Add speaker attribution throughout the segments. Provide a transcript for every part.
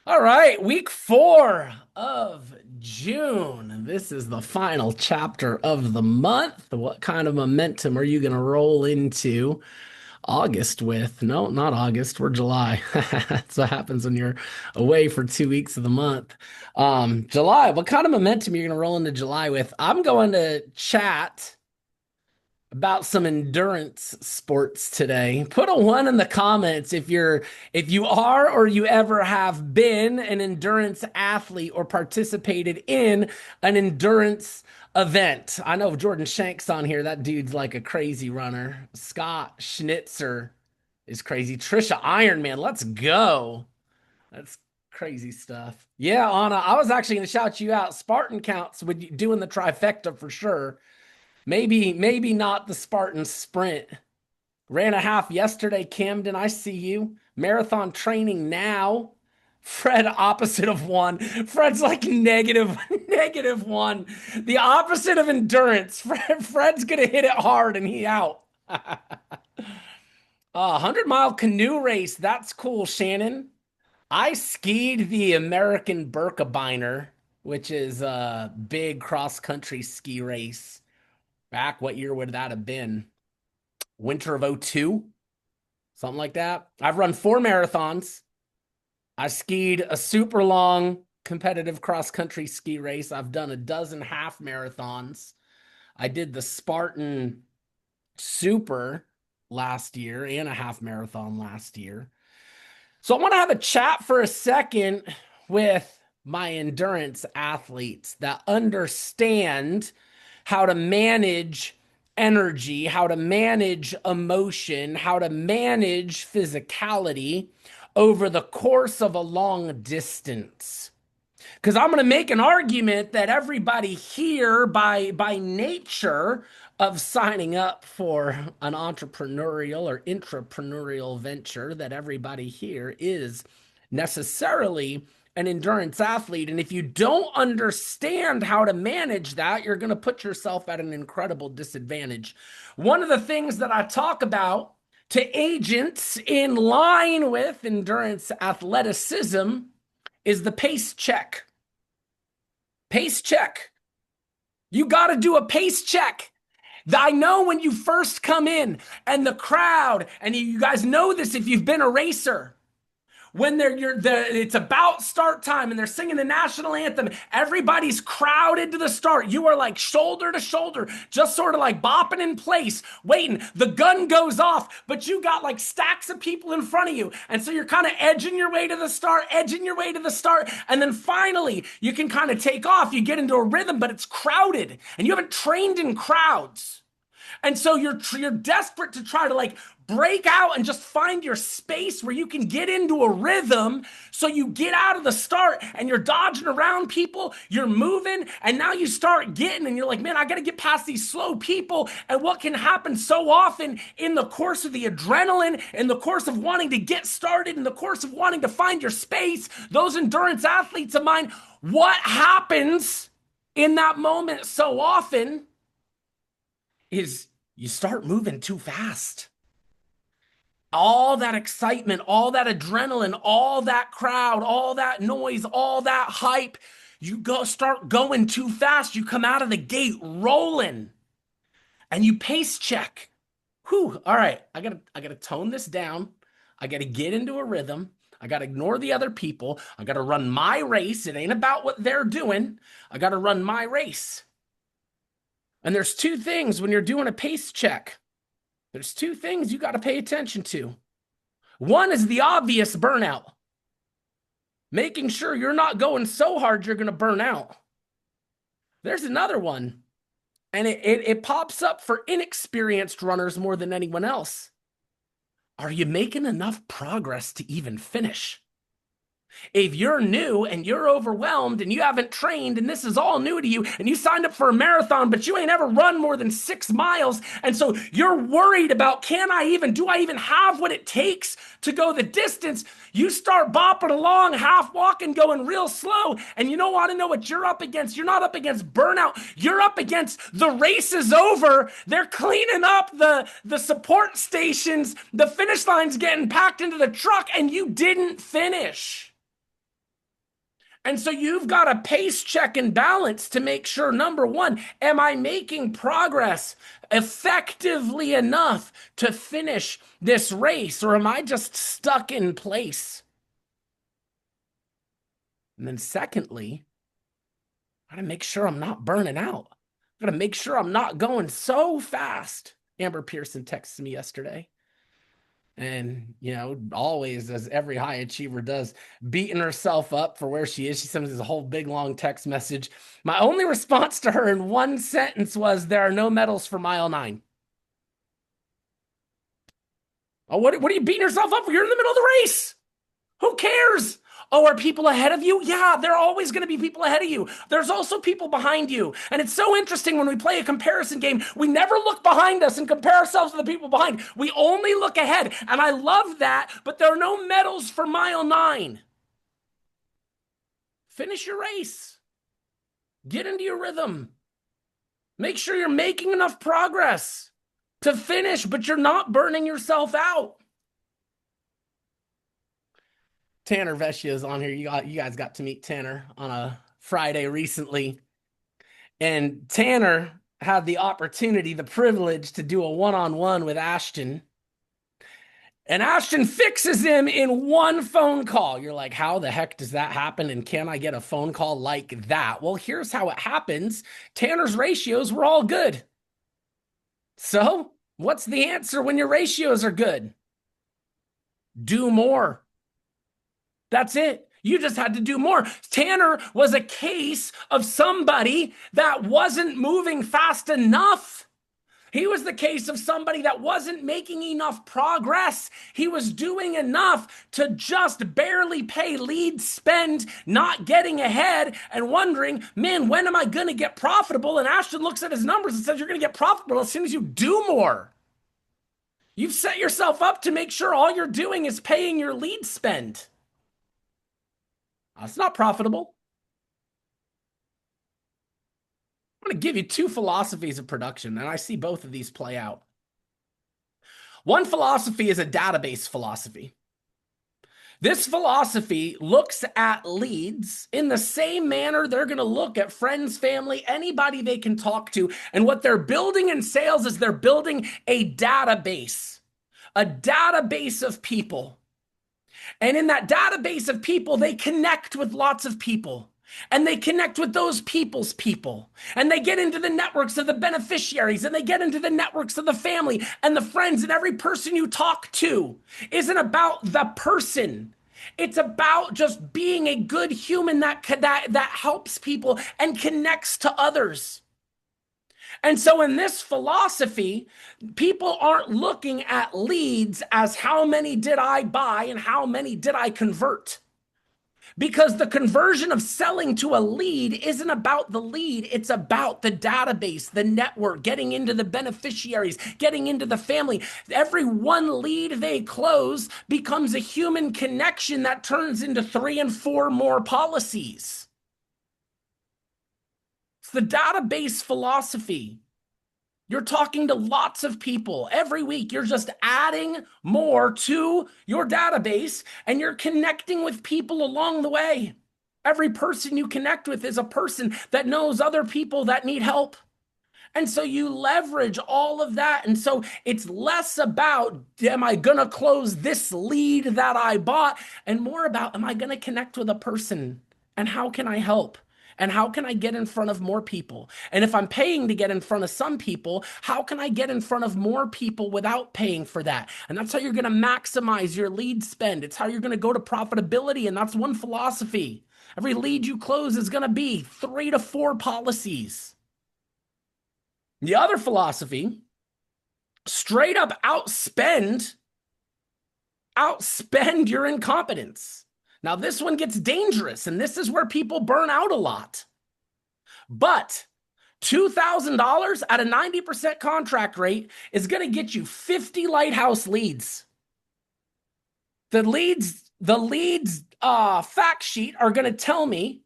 Speaker 1: All right, week 4 of June. This is the final chapter of the month. What kind of momentum are you going to roll into August with? No, not August. We're July. That's what happens when you're away for 2 weeks of the month. July, what kind of momentum are you going to roll into July with? I'm going to chat about some endurance sports today. Put a 1 in the comments if you are or you ever have been an endurance athlete or participated in an endurance event. I know Jordan Shanks on here. That dude's like a crazy runner. Scott Schnitzer is crazy. Trisha Ironman, let's go. That's crazy stuff. Yeah, Anna, I was actually going to shout you out. Spartan counts with you doing the trifecta for sure. Maybe not the Spartan sprint. Ran a half yesterday, Camden. I see you. Marathon training now. Fred, opposite of 1. Fred's like negative, -1. The opposite of endurance. Fred's gonna hit it hard and he out. 100-mile canoe race. That's cool, Shannon. I skied the American Birkebeiner, which is a big cross-country ski race. Back, what year would that have been? Winter of '02, something like that. I've run 4 marathons. I skied a super long competitive cross country ski race. I've done a dozen half marathons. I did the Spartan Super last year and a half marathon last year. So I want to have a chat for a second with my endurance athletes that understand how to manage energy, how to manage emotion, how to manage physicality over the course of a long distance. Because I'm going to make an argument that everybody here, by nature of signing up for an entrepreneurial or intrapreneurial venture, that everybody here is necessarily an endurance athlete. And if you don't understand how to manage that, you're going to put yourself at an incredible disadvantage. One of the things that I talk about to agents in line with endurance athleticism is the pace check. Pace check. You got to do a pace check. I know when you first come in and the crowd, and you guys know this if you've been a racer, when it's about start time and they're singing the national anthem, everybody's crowded to the start. You are like shoulder to shoulder, just sort of like bopping in place, waiting. The gun goes off, but you got like stacks of people in front of you. And so you're kind of edging your way to the start, and then finally you can kind of take off. You get into a rhythm, but it's crowded and you haven't trained in crowds. And so you're desperate to try to like break out and just find your space where you can get into a rhythm. So you get out of the start and you're dodging around people, you're moving, and now you start getting, and you're like, man, I got to get past these slow people. And what can happen so often in the course of the adrenaline, in the course of wanting to get started, in the course of wanting to find your space, those endurance athletes of mine, what happens in that moment so often is you start moving too fast. All that excitement, all that adrenaline, all that crowd, all that noise, all that hype, start going too fast. You come out of the gate rolling and you pace check. Whew, all right, I gotta tone this down. I gotta get into a rhythm. I gotta ignore the other people. I gotta run my race. It ain't about what they're doing. I gotta run my race. And there's 2 things when you're doing a pace check. There's 2 things you got to pay attention to. One is the obvious burnout. Making sure you're not going so hard you're going to burn out. There's another one, and it pops up for inexperienced runners more than anyone else. Are you making enough progress to even finish? If you're new and you're overwhelmed and you haven't trained and this is all new to you and you signed up for a marathon, but you ain't ever run more than 6 miles. And so you're worried about, do I even have what it takes to go the distance? You start bopping along, half walking, going real slow. And you don't want to know what you're up against. You're not up against burnout. You're up against the race is over. They're cleaning up the support stations. The finish line's getting packed into the truck and you didn't finish. And so you've got a pace check and balance to make sure, number one, am I making progress effectively enough to finish this race, or am I just stuck in place? And then secondly, I gotta make sure I'm not burning out. I gotta make sure I'm not going so fast. Amber Pearson texted me yesterday. And, always, as every high achiever does, beating herself up for where she is. She sends us a whole big long text message. My only response to her in one sentence was, there are no medals for mile 9. Oh, what are you beating yourself up for? You're in the middle of the race. Who cares? Oh, are people ahead of you? Yeah, there are always going to be people ahead of you. There's also people behind you. And it's so interesting when we play a comparison game, we never look behind us and compare ourselves to the people behind. We only look ahead. And I love that, but there are no medals for mile 9. Finish your race. Get into your rhythm. Make sure you're making enough progress to finish, but you're not burning yourself out. Tanner Vescia is on here. You guys got to meet Tanner on a Friday recently. And Tanner had the opportunity, the privilege to do a one-on-one with Ashton. And Ashton fixes him in one phone call. You're like, how the heck does that happen? And can I get a phone call like that? Well, here's how it happens. Tanner's ratios were all good. So what's the answer when your ratios are good? Do more. That's it. You just had to do more. Tanner was a case of somebody that wasn't moving fast enough. He was the case of somebody that wasn't making enough progress. He was doing enough to just barely pay lead spend, not getting ahead and wondering, man, when am I going to get profitable? And Ashton looks at his numbers and says, you're going to get profitable as soon as you do more. You've set yourself up to make sure all you're doing is paying your lead spend. It's not profitable. I'm going to give you 2 philosophies of production, and I see both of these play out. One philosophy is a database philosophy. This philosophy looks at leads in the same manner they're going to look at friends, family, anybody they can talk to. And what they're building in sales is they're building a database of people. And in that database of people, they connect with lots of people. And they connect with those people's people. And they get into the networks of the beneficiaries. And they get into the networks of the family and the friends. And every person you talk to isn't about the person. It's about just being a good human that helps people and connects to others. And so in this philosophy, people aren't looking at leads as how many did I buy and how many did I convert. Because the conversion of selling to a lead isn't about the lead. It's about the database, the network, getting into the beneficiaries, getting into the family. Every one lead they close becomes a human connection that turns into 3 and 4 more policies. It's the database philosophy. You're talking to lots of people every week. You're just adding more to your database and you're connecting with people along the way. Every person you connect with is a person that knows other people that need help. And so you leverage all of that. And so it's less about, am I going to close this lead that I bought? And more about, am I going to connect with a person? And how can I help? And how can I get in front of more people? And if I'm paying to get in front of some people, how can I get in front of more people without paying for that? And that's how you're going to maximize your lead spend. It's how you're going to go to profitability. And that's one philosophy. Every lead you close is going to be 3 to 4 policies. The other philosophy, straight up outspend your incompetence. Now, this one gets dangerous, and this is where people burn out a lot. But $2,000 at a 90% contract rate is going to get you 50 lighthouse leads. The leads fact sheet are going to tell me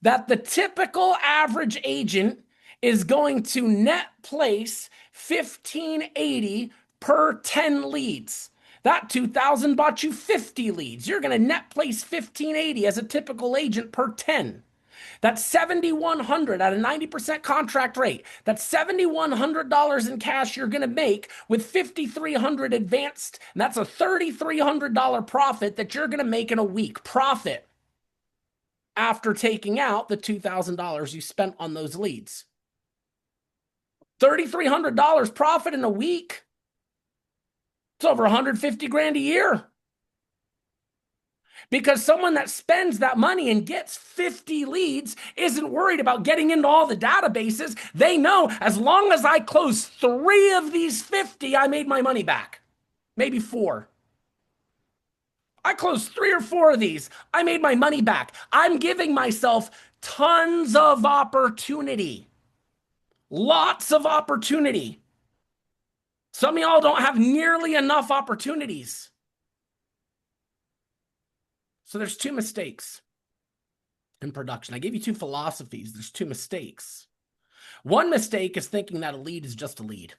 Speaker 1: that the typical average agent is going to net place $1,580 per 10 leads. That 2,000 bought you 50 leads. You're going to net place 1,580 as a typical agent per 10. That's 7,100 at a 90% contract rate. That's $7,100 in cash you're going to make with 5,300 advanced. And that's a $3,300 profit that you're going to make in a week. Profit after taking out the $2,000 you spent on those leads. $3,300 profit in a week. It's over 150 grand a year. Because someone that spends that money and gets 50 leads isn't worried about getting into all the databases. They know as long as I close 3 of these 50, I made my money back. Maybe 4. I closed 3 or 4 of these. I made my money back. I'm giving myself tons of opportunity. Lots of opportunity. Some of y'all don't have nearly enough opportunities. So there's 2 mistakes in production. I gave you 2 philosophies. There's 2 mistakes. One mistake is thinking that a lead is just a lead,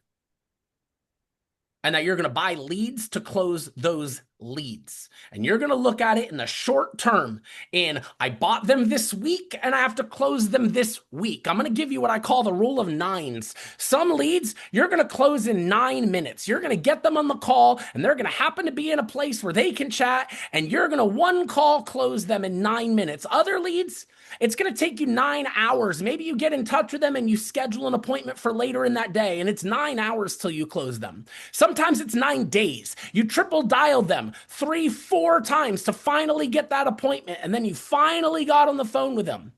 Speaker 1: and that you're going to buy leads to close those leads. And you're going to look at it in the short term. And I bought them this week and I have to close them this week. I'm going to give you what I call the rule of 9s. Some leads you're going to close in 9 minutes. You're going to get them on the call and they're going to happen to be in a place where they can chat, and you're going to one call close them in 9 minutes. Other leads, it's going to take you 9 hours. Maybe you get in touch with them and you schedule an appointment for later in that day, and it's 9 hours till you close them. Sometimes it's 9 days. You triple dialed them 3, 4 times to finally get that appointment, and then you finally got on the phone with them.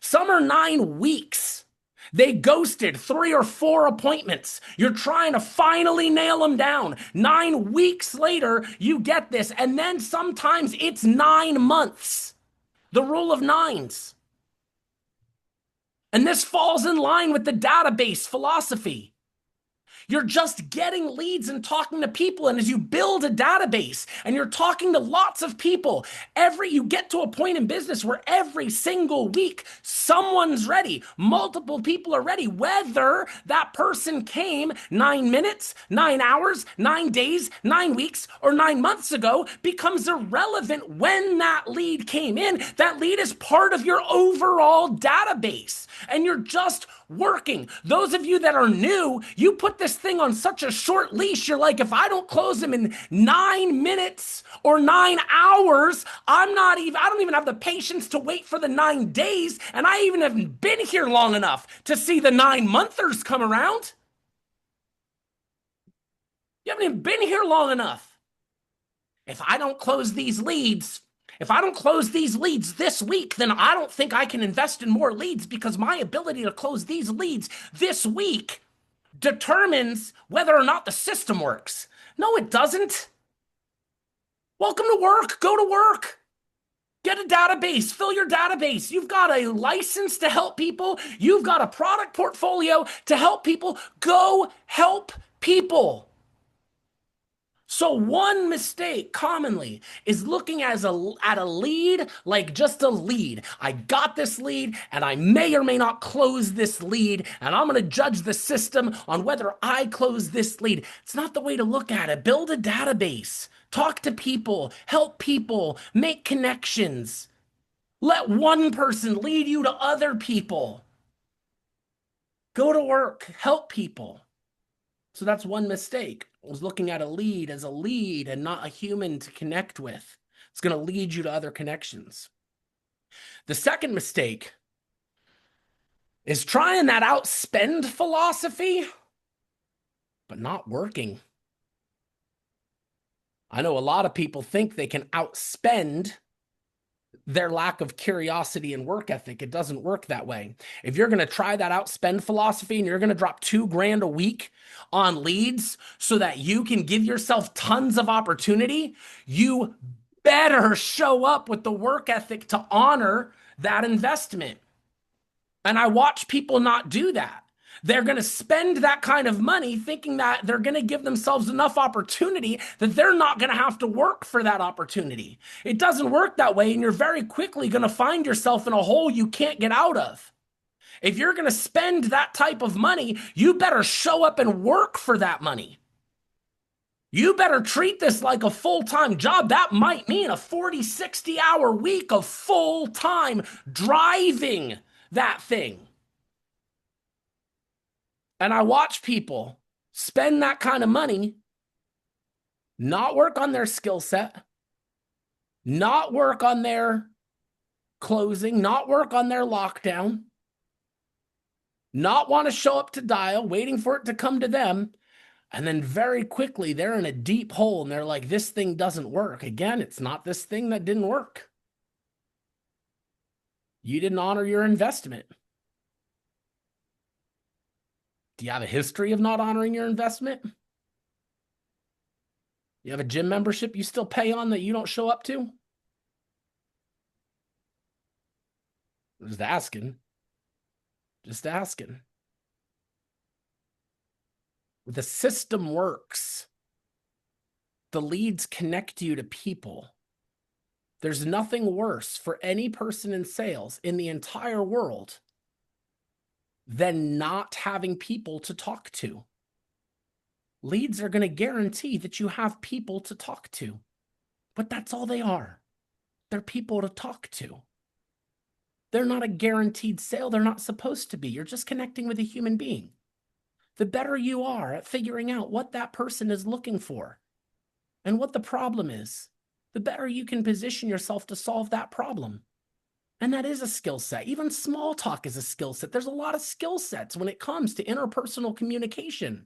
Speaker 1: Some are 9 weeks. They ghosted 3 or 4 appointments. You're trying to finally nail them down. 9 weeks later, you get this, and then sometimes it's 9 months. The rule of 9s. And this falls in line with the database philosophy. You're just getting leads and talking to people. And as you build a database and you're talking to lots of people, you get to a point in business where every single week someone's ready. Multiple people are ready. Whether that person came 9 minutes, 9 hours, 9 days, 9 weeks, or 9 months ago becomes irrelevant when that lead came in. That lead is part of your overall database. And you're just working. Those of you that are new, you put this thing on such a short leash. You're like, if I don't close them in 9 minutes or 9 hours, I don't even have the patience to wait for the 9 days. And I even haven't been here long enough to see the 9-monthers come around. You haven't even been here long enough. If I don't close these leads this week, then I don't think I can invest in more leads, because my ability to close these leads this week determines whether or not the system works. No, it doesn't. Welcome to work. Go to work. Get a database. Fill your database. You've got a license to help people. You've got a product portfolio to help people. Go help people. So one mistake commonly is looking at a lead like just a lead. I got this lead and I may or may not close this lead, and I'm going to judge the system on whether I close this lead. It's not the way to look at it. Build a database. Talk to people. Help people. Make connections. Let one person lead you to other people. Go to work. Help people. So that's one mistake. Was looking at a lead as a lead and not a human to connect with. It's going to lead you to other connections. The second mistake is trying that outspend philosophy, but not working. I know a lot of people think they can outspend their lack of curiosity and work ethic. It doesn't work that way. If you're going to try that outspend philosophy and you're going to drop $2,000 a week on leads so that you can give yourself tons of opportunity, you better show up with the work ethic to honor that investment. And I watch people not do that. They're going to spend that kind of money thinking that they're going to give themselves enough opportunity that they're not going to have to work for that opportunity. It doesn't work that way, and you're very quickly going to find yourself in a hole you can't get out of. If you're going to spend that type of money, you better show up and work for that money. You better treat this like a full-time job. That might mean a 40, 60-hour week of full-time driving that thing. And I watch people spend that kind of money, not work on their skill set, not work on their closing, not work on their lockdown, not want to show up to dial, waiting for it to come to them. And then very quickly, they're in a deep hole and they're like, this thing doesn't work. Again, it's not this thing that didn't work. You didn't honor your investment. Do you have a history of not honoring your investment? You have a gym membership you still pay on that you don't show up to? Just asking. Just asking. The system works. The leads connect you to people. There's nothing worse for any person in sales in the entire world than not having people to talk to. Leads are going to guarantee that you have people to talk to, but that's all they are. They're people to talk to. They're not a guaranteed sale. They're not supposed to be. You're just connecting with a human being. The better you are at figuring out what that person is looking for and what the problem is, the better you can position yourself to solve that problem. And that is a skill set. Even small talk is a skill set. There's a lot of skill sets when it comes to interpersonal communication.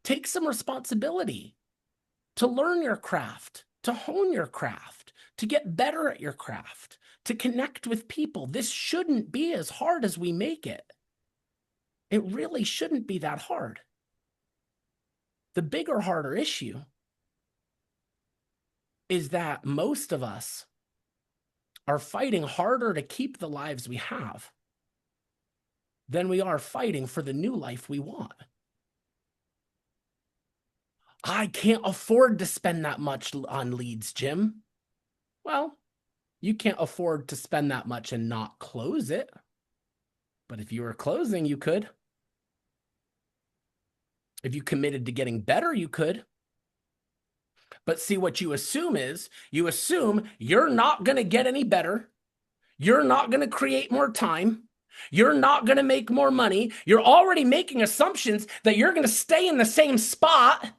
Speaker 1: Take some responsibility to learn your craft, to hone your craft, to get better at your craft, to connect with people. This shouldn't be as hard as we make it. It really shouldn't be that hard. The bigger, harder issue is that most of us are fighting harder to keep the lives we have than we are fighting for the new life we want. I can't afford to spend that much on leads, Jim. Well, you can't afford to spend that much and not close it. But if you were closing, you could. If you committed to getting better, you could. But see, what you assume is, you assume you're not going to get any better. You're not going to create more time. You're not going to make more money. You're already making assumptions that you're going to stay in the same spot.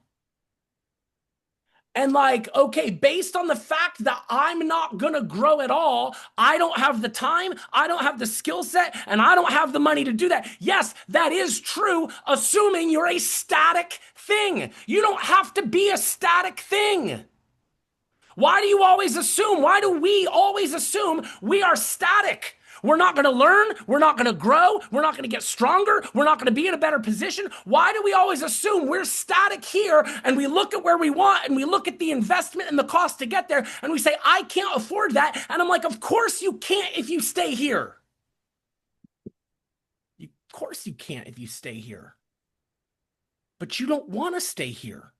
Speaker 1: And like, okay, based on the fact that I'm not going to grow at all, I don't have the time, I don't have the skill set, and I don't have the money to do that. Yes, that is true, assuming you're a static thing. You don't have to be a static thing. Why do you always assume? Why do we always assume we are static? We're not going to learn. We're not going to grow. We're not going to get stronger. We're not going to be in a better position. Why do we always assume we're static here and we look at where we want and we look at the investment and the cost to get there and we say, I can't afford that. And I'm like, of course you can't if you stay here. Of course you can't if you stay here. But you don't want to stay here.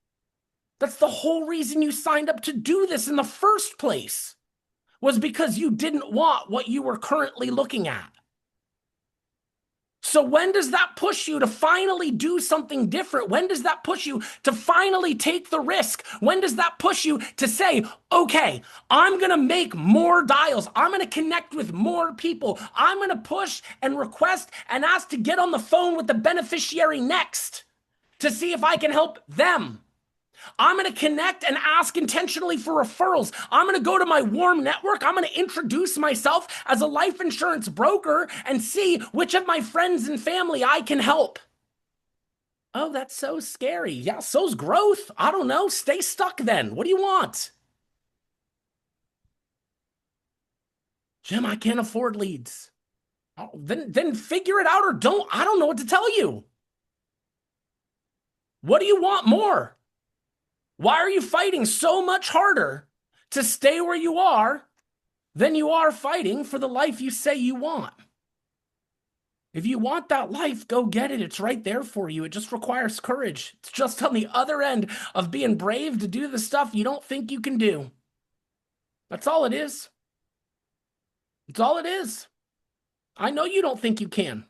Speaker 1: That's the whole reason you signed up to do this in the first place, was because you didn't want what you were currently looking at. So when does that push you to finally do something different? When does that push you to finally take the risk? When does that push you to say, okay, I'm going to make more dials. I'm going to connect with more people. I'm going to push and request and ask to get on the phone with the beneficiary next to see if I can help them. I'm going to connect and ask intentionally for referrals. I'm going to go to my warm network. I'm going to introduce myself as a life insurance broker and see which of my friends and family I can help. Oh, that's so scary. Yeah, so's growth. I don't know. Stay stuck then. What do you want? Jim, I can't afford leads. Oh, then figure it out or don't. I don't know what to tell you. What do you want more? Why are you fighting so much harder to stay where you are than you are fighting for the life you say you want? If you want that life, go get it. It's right there for you. It just requires courage. It's just on the other end of being brave to do the stuff you don't think you can do. That's all it is. It's all it is. I know you don't think you can.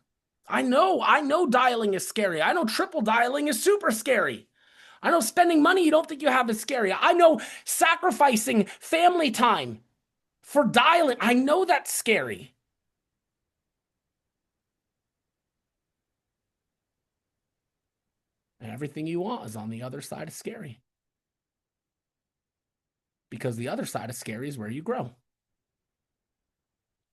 Speaker 1: I know dialing is scary. I know triple dialing is super scary. I know spending money you don't think you have is scary. I know sacrificing family time for dialing. I know that's scary. And everything you want is on the other side of scary. Because the other side of scary is where you grow.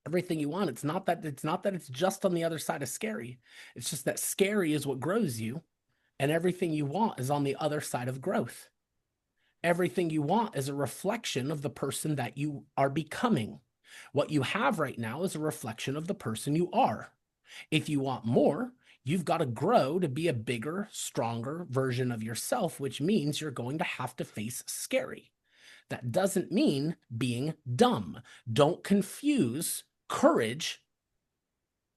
Speaker 1: Everything you want, it's not that it's just on the other side of scary. It's just that scary is what grows you, and everything you want is on the other side of growth. Everything you want is a reflection of the person that you are becoming. What you have right now is a reflection of the person you are. If you want more, you've got to grow to be a bigger, stronger version of yourself, which means you're going to have to face scary. That doesn't mean being dumb. Don't confuse courage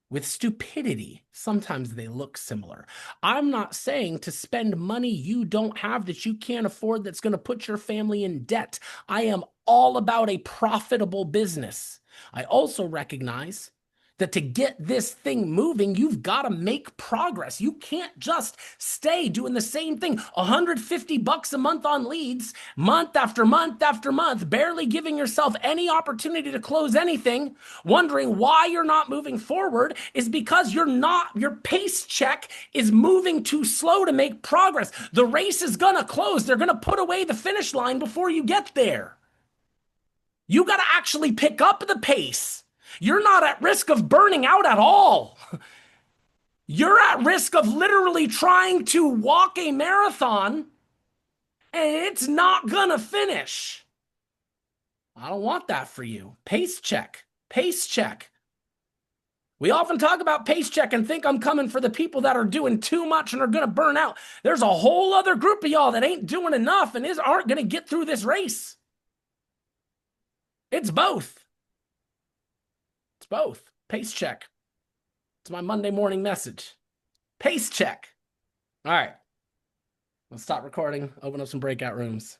Speaker 1: with stupidity. Sometimes they look similar. I'm not saying to spend money you don't have that you can't afford that's going to put your family in debt. I am all about a profitable business. I also recognize that to get this thing moving, you've got to make progress. You can't just stay doing the same thing, 150 bucks a month on leads, month after month after month, barely giving yourself any opportunity to close anything, wondering why you're not moving forward is because your pace check is moving too slow to make progress. The race is gonna close. They're gonna put away the finish line before you get there. You got to actually pick up the pace. You're not at risk of burning out at all. You're at risk of literally trying to walk a marathon and it's not gonna finish. I don't want that for you. Pace check. Pace check. We often talk about pace check and think I'm coming for the people that are doing too much and are gonna burn out. There's a whole other group of y'all that ain't doing enough and aren't gonna get through this race. It's both. It's both. Pace check. It's my Monday morning message. Pace check. All right. Let's stop recording, open up some breakout rooms.